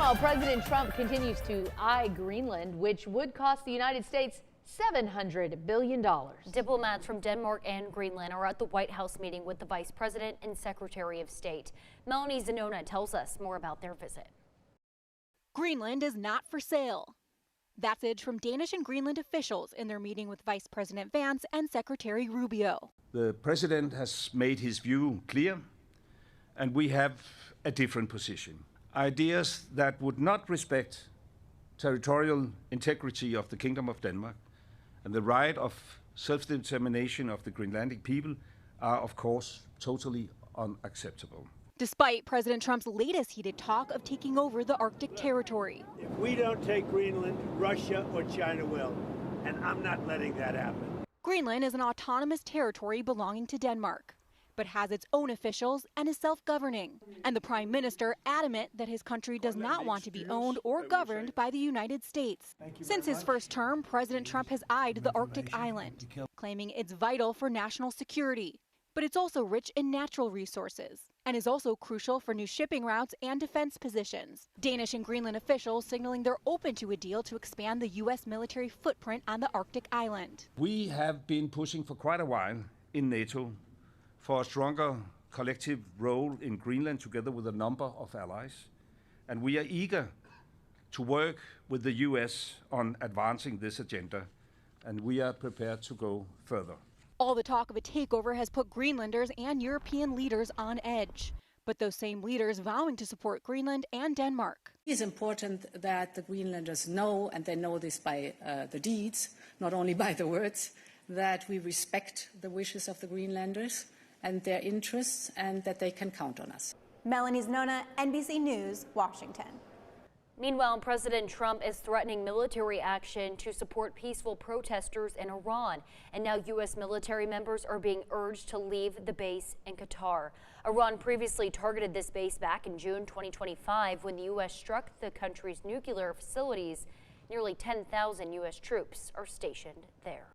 Meanwhile, President Trump continues to eye Greenland, which would cost the United States $700 billion. Diplomats from Denmark and Greenland are at the White House meeting with the Vice President and Secretary of State. Melanie Zanona tells us more about their visit. Greenland is not for sale. That's it from Danish and Greenland officials in their meeting with Vice President Vance and Secretary Rubio. The president has made his view clear, and we have a different position. Ideas that would not respect territorial integrity of the Kingdom of Denmark and the right of self-determination of the Greenlandic people are, of course, totally unacceptable. Despite President Trump's latest heated talk of taking over the Arctic territory. If we don't take Greenland, Russia or China will, and I'm not letting that happen. Greenland is an autonomous territory belonging to Denmark, but has its own officials and is self-governing. And the Prime Minister adamant that his country does not want to be owned or governed by the United States. Since his first term, President Trump has eyed the Arctic island, claiming it's vital for national security. But it's also rich in natural resources and is also crucial for new shipping routes and defense positions. Danish and Greenland officials signaling they're open to a deal to expand the U.S. military footprint on the Arctic island. We have been pushing for quite a while in NATO for a stronger collective role in Greenland together with a number of allies. And we are eager to work with the US on advancing this agenda, and we are prepared to go further. All the talk of a takeover has put Greenlanders and European leaders on edge, but those same leaders vowing to support Greenland and Denmark. It is important that the Greenlanders know, and they know this by the deeds, not only by the words, that we respect the wishes of the Greenlanders and their interests, and that they can count on us. Melanie Zanona, NBC News, Washington. Meanwhile, President Trump is threatening military action to support peaceful protesters in Iran. And now U.S. military members are being urged to leave the base in Qatar. Iran previously targeted this base back in June 2025 when the U.S. struck the country's nuclear facilities. Nearly 10,000 U.S. troops are stationed there.